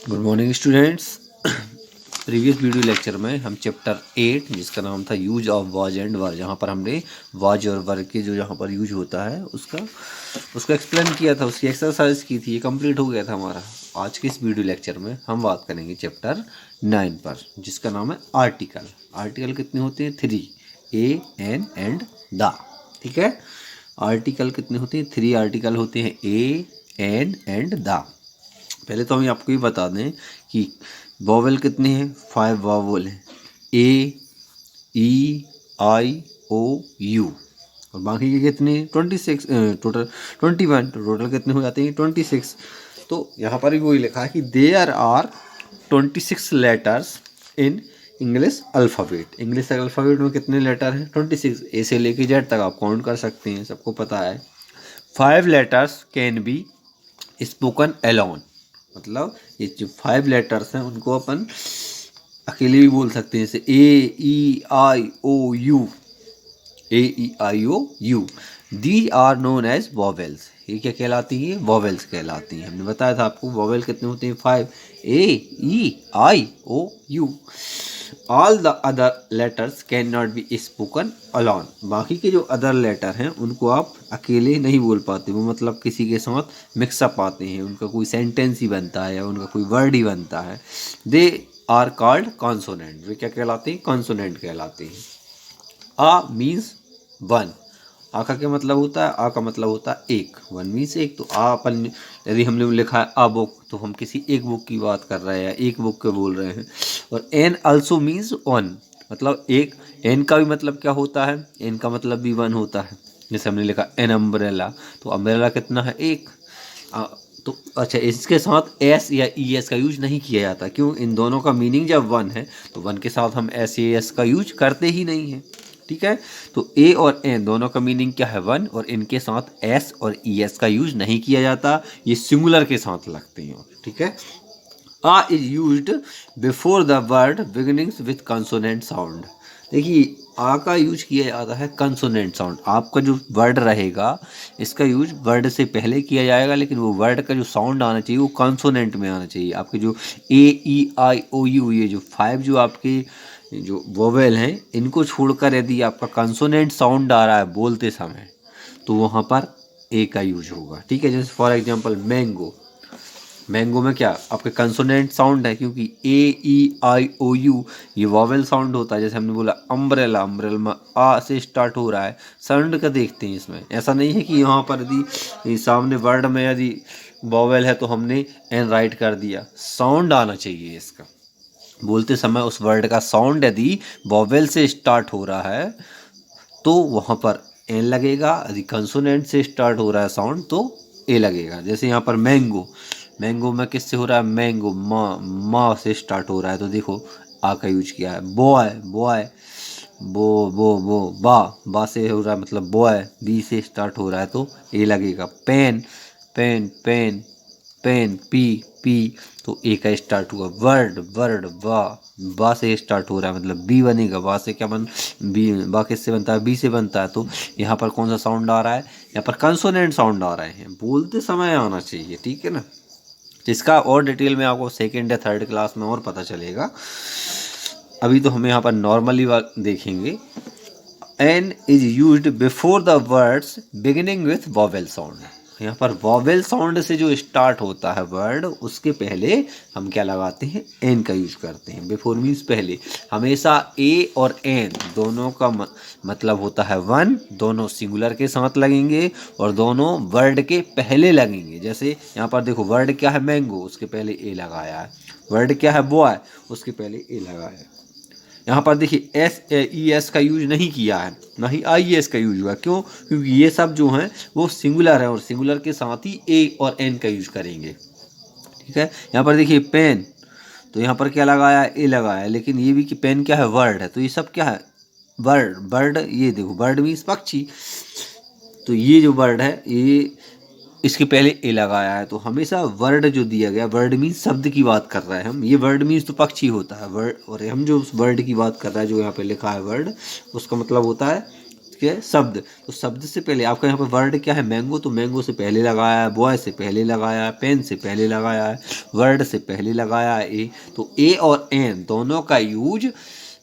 Good morning students. Previous video lecture में हम chapter 8 जिसका नाम था यूज ऑफ वाज एंड वर, जहाँ पर हमने वाज और वर के जो यहाँ पर यूज होता है उसका एक्सप्लेन किया था, उसकी एक्सरसाइज की थी। ये कंप्लीट हो गया था हमारा। आज के इस वीडियो लेक्चर में हम बात करेंगे चैप्टर 9 पर, जिसका नाम है आर्टिकल। आर्टिकल कितने होते हैं? 3, ए, एन एंड द। ठीक है, आर्टिकल कितने होते हैं? 3 आर्टिकल होते हैं, ए, एन एंड द। पहले तो हम आपको ये बता दें कि वॉवेल कितने हैं? 5 वॉवेल हैं, ए, ई, आई, ओ, यू। और बाकी के कितने? 26 टोटल 21। टोटल कितने हो जाते हैं? 26। तो यहाँ पर भी वही लिखा है कि there are 26 letters in English alphabet. English alphabet में कितने लेटर हैं? 26। ए से लेके जेड तक आप काउंट कर सकते हैं, सबको पता है। 5 letters can be spoken alone. मतलब ये जो 5 लेटर्स हैं उनको अपन अकेले भी बोल सकते हैं, जैसे A, E, I, O, U. A, E, I, O, U. These are known as vowels. ये क्या कहलाती हैं? वॉवेल्स कहलाती हैं। हमने बताया था आपको वॉवेल कितने होते हैं? 5, A, E, I, O, U. All the other letters can not be spoken alone. बाकी के जो अदर लेटर हैं उनको आप अकेले नहीं बोल पाते, वो मतलब किसी के साथ मिक्सअप आते हैं, उनका कोई सेंटेंस ही बनता है या उनका कोई वर्ड ही बनता है। They are called consonant. वे क्या कहलाते हैं? कॉन्सोनेंट कहलाते हैं। आ मीन्स 1। आ का क्या मतलब होता है? आ का मतलब होता है एक। 1 मीन्स एक। तो आ अपन यदि हमने लिखा है आ बुक, तो हम किसी एक बुक की बात कर रहे हैं या एक बुक के बोल रहे हैं। और एन ऑल्सो मीन्स 1, मतलब एक। एन का भी मतलब क्या होता है? एन का मतलब भी 1 होता है। जैसे हमने लिखा एन अम्ब्रेला, तो अम्ब्रेला कितना है? एक। तो अच्छा, इसके साथ एस या ई एस का यूज नहीं किया जाता। क्यों? इन दोनों का मीनिंग जब 1 है तो 1 के साथ हम एस ए एस का यूज करते ही नहीं है। ठीक है, तो ए और एन दोनों का मीनिंग क्या है? 1। और इनके साथ एस और ई एस का यूज नहीं किया जाता, ये सिंगुलर के साथ लगते हैं। ठीक है, a is used before the word beginnings with consonant sound. देखिए, आ का यूज किया जाता है कंसोनेंट साउंड। आपका जो वर्ड रहेगा इसका यूज वर्ड से पहले किया जाएगा, लेकिन वो वर्ड का जो साउंड आना चाहिए वो कंसोनेंट में आना चाहिए। आपके जो ए, ई, आई, ओ, यू, ये जो 5 जो आपके जो वोवेल हैं, इनको छोड़कर यदि आपका कंसोनेंट साउंड आ रहा है बोलते समय, तो वहाँ पर ए का यूज होगा। ठीक है, जैसे फॉर एग्जांपल मैंगो। मैंगो में क्या आपके कंसोनेंट साउंड है, क्योंकि ए, ई, आई, ओ, यू ये वॉवेल साउंड होता है। जैसे हमने बोला अम्ब्रेला, अम्ब्रेला में आ से स्टार्ट हो रहा है। साउंड का देखते हैं इसमें, ऐसा नहीं है कि यहाँ पर यदि सामने वर्ड में यदि वॉवेल है तो हमने एन राइट कर दिया। साउंड आना चाहिए इसका बोलते समय। उस वर्ड का साउंड यदि वॉवेल से स्टार्ट हो रहा है तो वहाँ पर एन लगेगा। यदि कंसोनेंट से स्टार्ट हो रहा है साउंड तो ए लगेगा। जैसे यहाँ पर मैंगो, मैंगो में किससे हो रहा है? मैंगो माँ से स्टार्ट हो रहा है, तो देखो आ का यूज किया है। बॉय, बॉय, बो बा से हो रहा है, मतलब बॉय। बी से स्टार्ट हो रहा है तो ए लगेगा। Pen, pen, pen, pen, P, P, तो ए का स्टार्ट हुआ। वर्ड, वर्ड, बा से स्टार्ट हो रहा है, मतलब बी बनेगा। बा से क्या बी, बा किससे बनता है? बी से बनता है। तो यहाँ पर कौन सा साउंड आ रहा है? यहाँ पर कंसोनेंट साउंड आ रहे हैं, बोलते समय आना चाहिए। ठीक है ना, इसका और डिटेल में आपको सेकेंड या थर्ड क्लास में और पता चलेगा। अभी तो हमें यहाँ पर नॉर्मली देखेंगे। An is used before the words beginning with vowel sound. यहाँ पर वॉवेल साउंड से जो स्टार्ट होता है वर्ड, उसके पहले हम क्या लगाते हैं? एन का यूज करते हैं। बिफोर मीन्स पहले। हमेशा ए और एन दोनों का मतलब होता है 1। दोनों सिंगुलर के साथ लगेंगे और दोनों वर्ड के पहले लगेंगे। जैसे यहाँ पर देखो, वर्ड क्या है? मैंगो, उसके पहले ए लगाया है। वर्ड क्या है? बॉय, उसके पहले ए लगाया है। यहाँ पर देखिए एस ई एस का यूज नहीं किया है, ना ही आई एस का यूज हुआ। क्यों? क्योंकि ये सब जो हैं वो सिंगुलर है और सिंगुलर के साथ ही ए और एन का यूज करेंगे। ठीक है, यहाँ पर देखिए पेन, तो यहाँ पर क्या लगाया है? ए लगाया। लेकिन ये भी कि पेन क्या है? वर्ड है। तो ये सब क्या है? Bird, bird. ये देखो बर्ड मीन्स पक्षी, तो ये जो बर्ड है ये इसके पहले ए लगाया है। तो हमेशा वर्ड जो दिया गया, वर्ड मीन्स शब्द की बात कर रहे हैं हम। ये वर्ड मीन्स तो पक्षी होता है वर्ड, और हम जो उस वर्ड की बात कर रहे हैं जो यहाँ पे लिखा है वर्ड, उसका मतलब होता है के शब्द, तो शब्द से पहले आपका यहाँ पर वर्ड क्या है, मैंगो, तो मैंगो से पहले लगाया है, बॉय से पहले लगाया है, पेन से पहले लगाया है, वर्ड से पहले लगाया है ए। तो ए और एन दोनों का यूज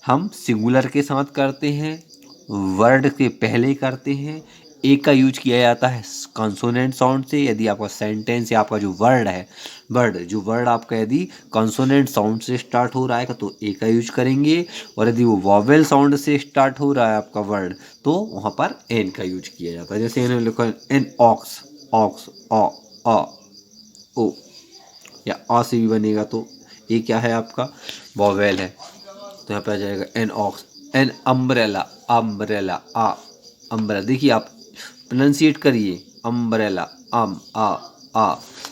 हम सिंगुलर के साथ करते हैं, वर्ड के पहले करते हैं। ए का यूज किया जाता है कॉन्सोनेंट साउंड से, यदि आपका सेंटेंस या आपका जो वर्ड है, वर्ड आपका यदि कॉन्सोनेंट साउंड से स्टार्ट हो रहा है तो ए का यूज करेंगे, और यदि वो वॉवेल साउंड से स्टार्ट हो रहा है आपका वर्ड तो वहाँ पर एन का यूज किया जाता है। जैसे इन्होंने लिखा एन ऑक्स, ऑक्स, आ ओ, या आ से भी बनेगा तो ये क्या है आपका वॉवेल है, तो यहाँ पे आ जाएगा an ox. An umbrella, umbrella, a umbrella, देखिए आप प्रोनाउंसिएट करिए, अम्ब्रेला, आ,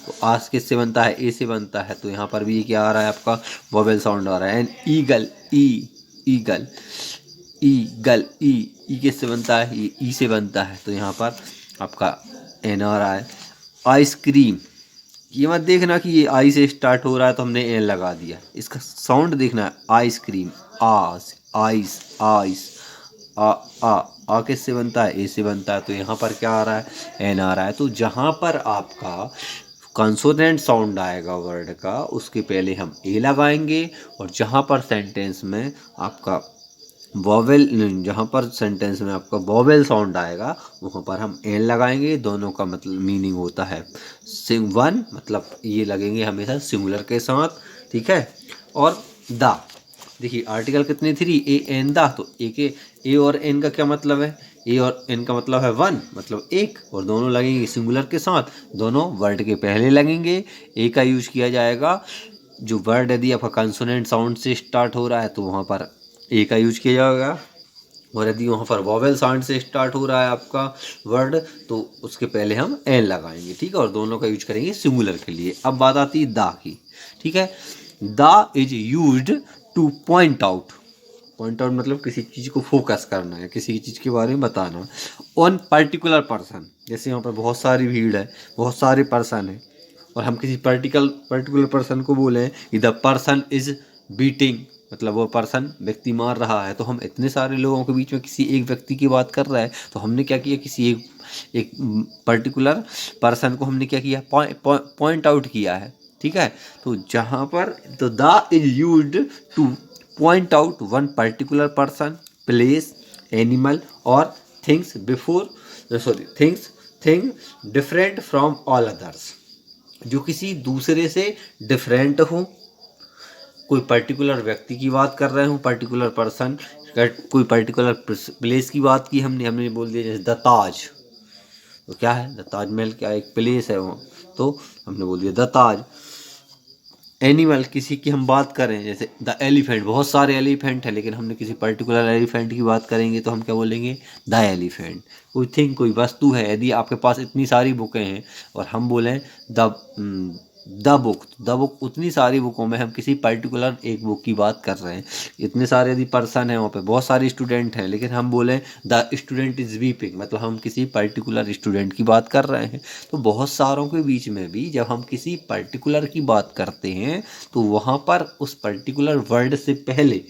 तो आ किससे बनता है, ए से बनता है, तो यहाँ पर भी ये क्या आ रहा है आपका वोवेल साउंड आ रहा है। एन ईगल, ईगल, ईगल, ई किससे बनता है, ये ई से बनता है, तो यहाँ पर आपका एन आ रहा है। आइसक्रीम, ये मत देखना कि ये आई से स्टार्ट हो रहा है तो हमने एन लगा दिया, इसका साउंड देखना है। आइसक्रीम, आइस, आइस, आ किससे बनता है, ए से बनता है, तो यहाँ पर क्या आ रहा है, एन आ रहा है। तो जहाँ पर आपका कंसोनेंट साउंड आएगा वर्ड का, उसके पहले हम ए लगाएंगे, और जहाँ पर सेंटेंस में आपका वॉवेल साउंड आएगा वहाँ पर हम एन लगाएंगे। दोनों का मतलब मीनिंग होता है वन, मतलब ये लगेंगे हमेशा सिंगुलर के साथ, ठीक है। और द, देखिए आर्टिकल कितने 3, ए एन द, तो ए और एन का क्या मतलब है, ए और एन का मतलब है वन, मतलब एक, और दोनों लगेंगे सिंगुलर के साथ, दोनों वर्ड के पहले लगेंगे। ए का यूज किया जाएगा, जो वर्ड यदि आपका कंसोनेंट साउंड से स्टार्ट हो रहा है तो वहाँ पर ए का यूज किया जाएगा, और यदि वहाँ पर वॉवेल साउंड से स्टार्ट हो रहा है आपका वर्ड तो उसके पहले हम एन लगाएंगे, ठीक है, और दोनों का यूज करेंगे सिंगुलर के लिए। अब बात आती है दा की, ठीक है। दा is used to point out, मतलब किसी चीज़ को फोकस करना है, किसी चीज़ के बारे में बताना, ऑन पर्टिकुलर पर्सन, जैसे यहाँ पर बहुत सारी भीड़ है, बहुत सारे पर्सन है, और हम किसी पर्टिकुलर पर्सन को बोले द पर्सन इज बीटिंग, मतलब वो पर्सन व्यक्ति मार रहा है, तो हम इतने सारे लोगों के बीच में किसी एक व्यक्ति की बात कर रहा है, तो हमने क्या किया, किसी एक पर्टिकुलर पर्सन को हमने क्या किया, पॉइंट आउट किया है, ठीक है। तो जहाँ पर तो the is used to point out one particular person, place, animal और things thing different from all others, जो किसी दूसरे से डिफरेंट हो। कोई पर्टिकुलर व्यक्ति की बात कर रहे हो, पर्टिकुलर पर्सन, कोई पर्टिकुलर प्लेस की बात की हमने बोल दिया जैसे द ताज, तो क्या है, द ताजमहल क्या एक प्लेस है वो, तो हमने बोल दिया द ताज। एनिमल, किसी की हम बात करें जैसे द एलिफेंट, बहुत सारे एलिफेंट है लेकिन हमने किसी पर्टिकुलर एलिफेंट की बात करेंगे तो हम क्या बोलेंगे, द एलिफेंट। कोई थिंग, कोई वस्तु है, यदि आपके पास इतनी सारी बुकें हैं और हम बोलें द बुक, उतनी सारी बुकों में हम किसी पर्टिकुलर एक बुक की बात कर रहे हैं। इतने सारे यदि पर्सन हैं वहाँ पे, बहुत सारे स्टूडेंट हैं, लेकिन हम बोलें द स्टूडेंट इज वीपिंग, मतलब हम किसी पर्टिकुलर स्टूडेंट की बात कर रहे हैं। तो बहुत सारों के बीच में भी जब हम किसी पर्टिकुलर की बात करते हैं तो वहाँ पर उस पर्टिकुलर वर्ड से पहले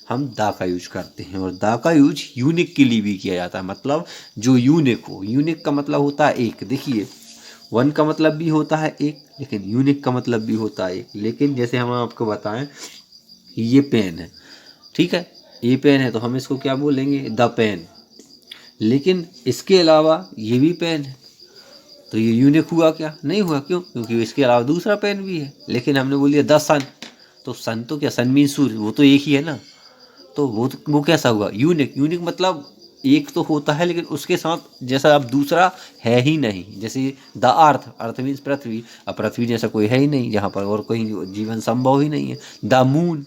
हम दा का यूज करते हैं, और दा का यूज यूनिक के लिए भी किया जाता है, मतलब जो यूनिक हो। यूनिक का मतलब होता है एक, देखिए वन का मतलब भी होता है एक, लेकिन यूनिक का मतलब भी होता है एक। लेकिन जैसे हम आपको बताएं ये पेन है, ठीक है, ये पेन है तो हम इसको क्या बोलेंगे, द पेन, लेकिन इसके अलावा ये भी पेन है तो ये यूनिक हुआ क्या, नहीं हुआ, क्यों, क्योंकि इसके अलावा दूसरा पेन भी है। लेकिन हमने बोलिए द सन, तो सन तो क्या, सन मीन सूर्य, वो तो एक ही है ना, तो वो कैसा हुआ, यूनिक मतलब एक तो होता है लेकिन उसके साथ जैसा अब दूसरा है ही नहीं। जैसे द अर्थ मीन्स पृथ्वी, अब पृथ्वी जैसा कोई है ही नहीं जहाँ पर और कोई जीवन संभव ही नहीं है। द मून,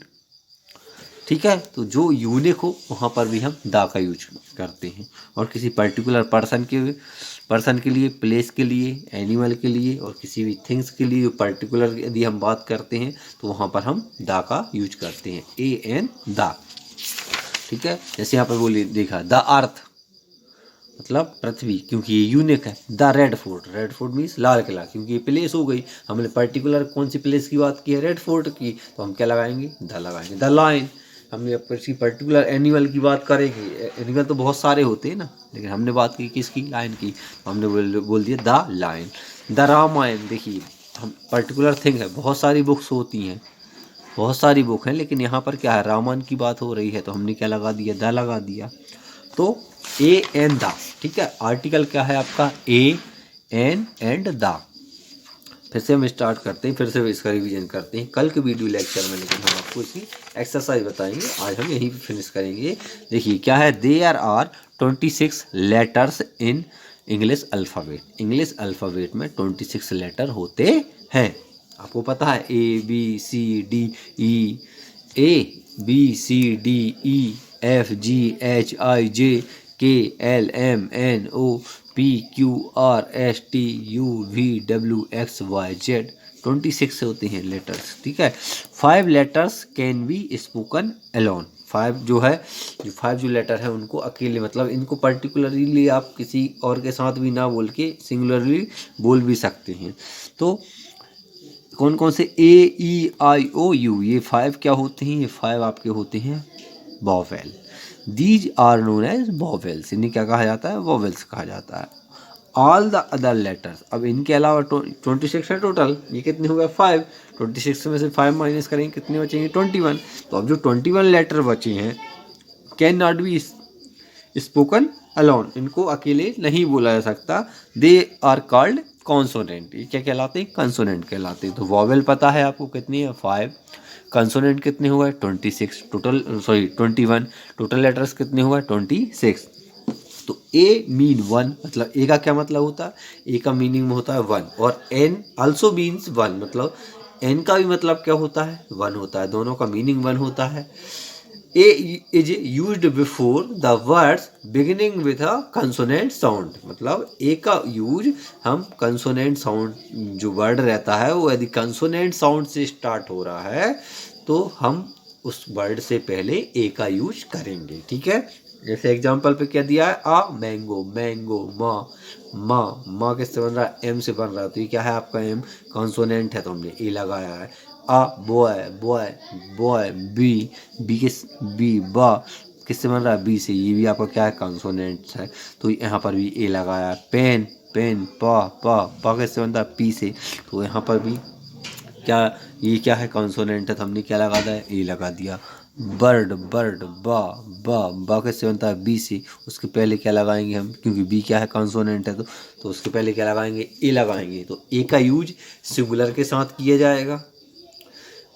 ठीक है, तो जो यूनिक हो वहाँ पर भी हम दा का यूज करते हैं, और किसी पर्टिकुलर पर्सन के लिए, प्लेस के लिए, एनिमल के लिए और किसी भी थिंग्स के लिए पर्टिकुलर यदि हम बात करते हैं तो वहाँ पर हम दा का यूज करते हैं, ए एन दा, ठीक है। जैसे यहाँ पर बोलिए देखा द अर्थ मतलब पृथ्वी, क्योंकि ये यूनिक है। The red fort means Lal Qila, क्योंकि ये प्लेस हो गई, हमने पर्टिकुलर कौन सी प्लेस की बात की है, रेड फोर्ट की, तो हम क्या लगाएंगे, द लगाएंगे। द लाइन, हमने अब किसी पर्टिकुलर एनिमल की बात करेंगे, एनिमल तो बहुत सारे होते हैं ना, लेकिन हमने बात की किसकी, लायन की, तो हमने बोल दिया द लायन। द रामायण, देखिए हम पर्टिकुलर थिंग है, बहुत सारी बुक्स होती हैं, बहुत सारी बुक हैं, लेकिन यहाँ पर क्या है, रामायण की बात हो रही है, तो हमने क्या लगा दिया, द लगा दिया। तो ए एन द, ठीक है, आर्टिकल क्या है आपका, ए एन एंड द। फिर से हम स्टार्ट करते हैं, फिर से इसका रिवीजन करते हैं कल के वीडियो लेक्चर में, लेकिन हम आपको इसकी एक्सरसाइज बताएंगे, आज हम यहीं पे फिनिश करेंगे। देखिए क्या है, there are 26 letters in English alphabet. English alphabet में 26 लेटर होते हैं, आपको पता है, A B C D E, F G H I J K L M N O P Q R S T U V W X Y Z, 26 होते हैं letters, ठीक है। 5 letters can be spoken alone. 5 जो है, जो 5 जो letter है उनको अकेले, मतलब इनको पर्टिकुलरली आप किसी और के साथ भी ना बोल के सिंगुलरली बोल भी सकते हैं। तो कौन कौन से, ए ई आई ओ यू, ये 5 क्या होते हैं, ये 5 आपके होते हैं vowel. These are known as vowels, इन्हें क्या कहा जाता है, वॉवेल्स कहा जाता है। ऑल द अदर लेटर्स, अब इनके अलावा 26 है टोटल, ये कितने हो गए 5, 26 में से 5 माइनस करेंगे कितने बचेंगे 21। तो अब जो 21 लेटर बचे हैं, can not be spoken alone, इनको अकेले नहीं बोला जा सकता। दे आर कॉल्ड कॉन्सोनेंट, ये क्या कहलाते हैं, कंसोनेंट कहलाते हैं। तो वॉवेल पता है आपको कितनी है 5, कंसोनेंट कितने हुए 26 टोटल, सॉरी 21, टोटल लेटर्स कितने हुए 26। तो ए मीन 1, मतलब ए का क्या मतलब होता है, ए का मीनिंग होता है 1, और एन आल्सो मीन्स 1, मतलब एन का भी मतलब क्या होता है, 1 होता है, दोनों का मीनिंग 1 होता है। A is used before the words beginning with a consonant sound, मतलब ए का यूज हम कंसोनेंट साउंड, जो वर्ड रहता है वो यदि कंसोनेंट साउंड से स्टार्ट हो रहा है तो हम उस वर्ड से पहले ए का यूज करेंगे, ठीक है। जैसे एग्जांपल पे क्या दिया है, आ मैंगो, मैंगो, माँ किससे बन रहा है, एम से बन रहा है, तो ये क्या है आपका एम, कॉन्सोनेंट है, तो हमने ए लगाया है। A boy, boy boy, B बा किससे बन रहा है, बी से, ये भी आपका क्या है, कॉन्सोनेंट्स है, तो यहाँ पर भी ए लगाया। पेन, पेन, पा किससे बनता है, पी से, तो यहाँ पर भी क्या, ये क्या है, कॉन्सोनेंट है, तो हमने क्या लगा दिया, ए लगा दिया। बर्ड, बर्ड, बा किससे बनता है, बी से, उसके पहले क्या लगाएंगे हम, क्योंकि बी क्या है, कॉन्सोनेंट है, तो उसके पहले क्या लगाएंगे, ए लगाएंगे। तो ए का यूज सिंगुलर के साथ किया जाएगा,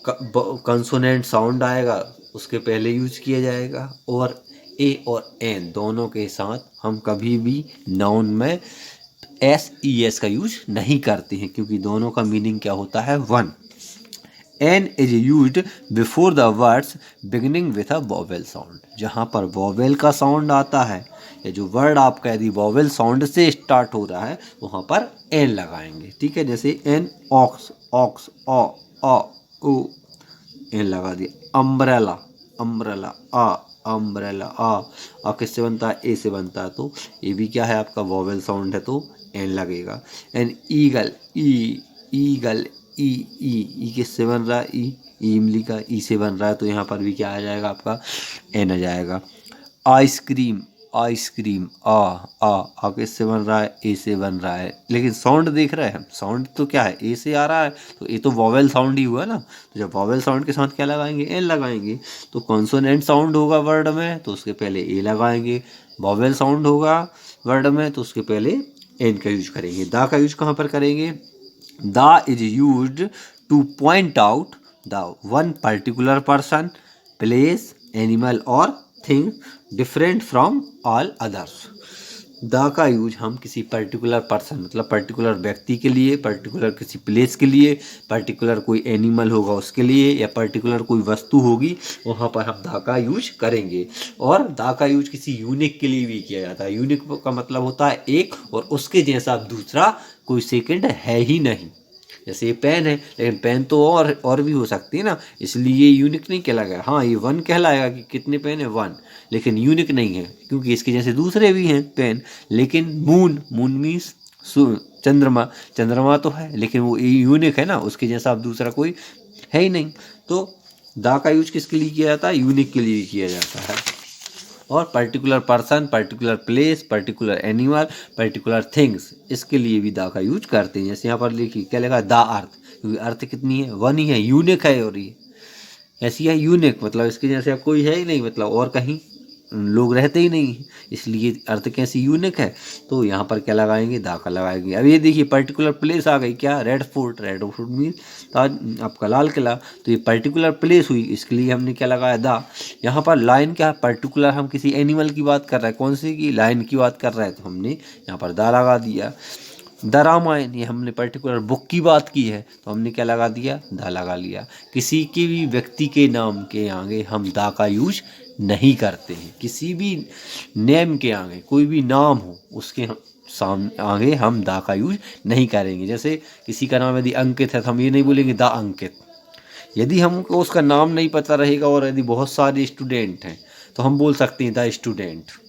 कंसोनेंट साउंड आएगा उसके पहले यूज किया जाएगा, और ए और एन दोनों के साथ हम कभी भी नाउन में एस ई एस का यूज नहीं करते हैं, क्योंकि दोनों का मीनिंग क्या होता है, 1। An is used before the words beginning with a vowel sound, जहाँ पर वॉवेल का साउंड आता है, या जो वर्ड आपका यदि वॉवेल साउंड से स्टार्ट हो रहा है वहाँ पर एन लगाएंगे, ठीक है। जैसे एन, ऑक्स, ऑक्स, ओ ओ एन लगा दिया। अम्ब्रेला, अम्ब्रेला, अम्ब्रेला, किससे बनता है, ए से बनता है, तो ये भी क्या है आपका वॉवेल साउंड है, तो एन लगेगा। एन ईगल, ईगल, ई किससे बन रहा है, इमली का ई से बन रहा है, तो यहाँ पर भी क्या आ जाएगा आपका, एन आ जाएगा। आइसक्रीम, आइसक्रीम, आ किससे बन रहा है, ए से बन रहा है, लेकिन साउंड देख रहे हैं हम, साउंड तो क्या है, ए से आ रहा है, तो ये तो वॉवेल साउंड ही हुआ ना, तो जब वॉवेल साउंड के साथ क्या लगाएंगे, एन लगाएंगे। तो कॉन्सोनेंट साउंड होगा वर्ड में तो उसके पहले ए लगाएंगे, वॉवेल साउंड होगा वर्ड में तो उसके पहले एन का यूज करेंगे। दा का यूज कहाँ पर करेंगे, the is used to point out the one particular person, place, animal और thing different from all others. The का यूज हम किसी पर्टिकुलर पर्सन, मतलब पर्टिकुलर व्यक्ति के लिए, पर्टिकुलर किसी प्लेस के लिए, पर्टिकुलर कोई एनिमल होगा उसके लिए, या पर्टिकुलर कोई वस्तु होगी वहाँ पर हम द का यूज करेंगे। और द का यूज किसी यूनिक के लिए भी किया जाता है। यूनिक का मतलब होता है एक, और उसके जैसा दूसरा कोई सेकंड है ही नहीं। जैसे ये पेन है, लेकिन पेन तो और भी हो सकती है ना, इसलिए ये यूनिक नहीं कहलाएगा। हाँ, ये 1 कहलाएगा कि कितने पेन है, 1, लेकिन यूनिक नहीं है, क्योंकि इसके जैसे दूसरे भी हैं पेन। लेकिन मून, मून मीन्स चंद्रमा, चंद्रमा तो है, लेकिन वो यूनिक है ना, उसके जैसा अब दूसरा कोई है ही नहीं। तो दा का यूज किसके लिए किया जाता है? यूनिक के लिए किया जाता है। और particular person, particular place, particular animal, particular things, इसके लिए भी दा का यूज करते हैं। जैसे यहाँ पर देखिए क्या लिखा है, दा अर्थ, क्योंकि अर्थ कितनी है? वन ही है, यूनिक है। और ये ऐसी है यूनिक, मतलब इसके जैसे अब कोई है ही नहीं, मतलब और कहीं लोग रहते ही नहीं, इसलिए अर्थ कैसी यूनिक है। तो यहाँ पर क्या लगाएंगे? दा का लगाएंगे। अब ये देखिए पर्टिकुलर प्लेस आ गई, क्या? Red Fort. Red Fort mean Taj, आपका लाल किला। तो ये पर्टिकुलर प्लेस हुई, इसके लिए हमने क्या लगाया? दा। यहाँ पर लाइन क्या है? पर्टिकुलर हम किसी एनिमल की बात कर रहे हैं, कौन सी की? लाइन की बात कर रहे हैं, तो हमने यहाँ पर दा लगा दिया। द रामायण, ये हमने पर्टिकुलर बुक की बात की है, तो हमने क्या लगा दिया? दा लगा लिया। किसी के भी व्यक्ति के नाम के आगे हम दा का यूज नहीं करते हैं। किसी भी नेम के आगे, कोई भी नाम हो उसके सामने आगे हम दा का यूज नहीं करेंगे। जैसे किसी का नाम यदि अंकित है तो हम ये नहीं बोलेंगे दा अंकित। यदि हमको उसका नाम नहीं पता रहेगा और यदि बहुत सारे स्टूडेंट हैं तो हम बोल सकते हैं द स्टूडेंट।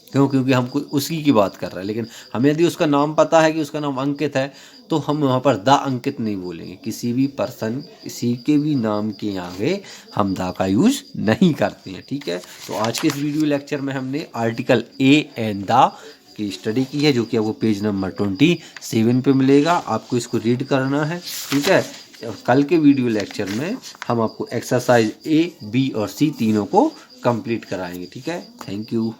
क्यों? क्योंकि हम उसी की बात कर रहे हैं। लेकिन हमें यदि उसका नाम पता है कि उसका नाम अंकित है तो हम वहाँ पर द अंकित नहीं बोलेंगे। किसी भी पर्सन, किसी के भी नाम के आगे हम दा का यूज नहीं करते हैं। ठीक है, तो आज के इस वीडियो लेक्चर में हमने आर्टिकल ए एंड दा की स्टडी की है, जो कि आपको पेज नंबर 27 पे मिलेगा। आपको इसको रीड करना है। ठीक है, कल के वीडियो लेक्चर में हम आपको एक्सरसाइज A, B और C तीनों को कंप्लीट कराएंगे। ठीक है, थैंक यू।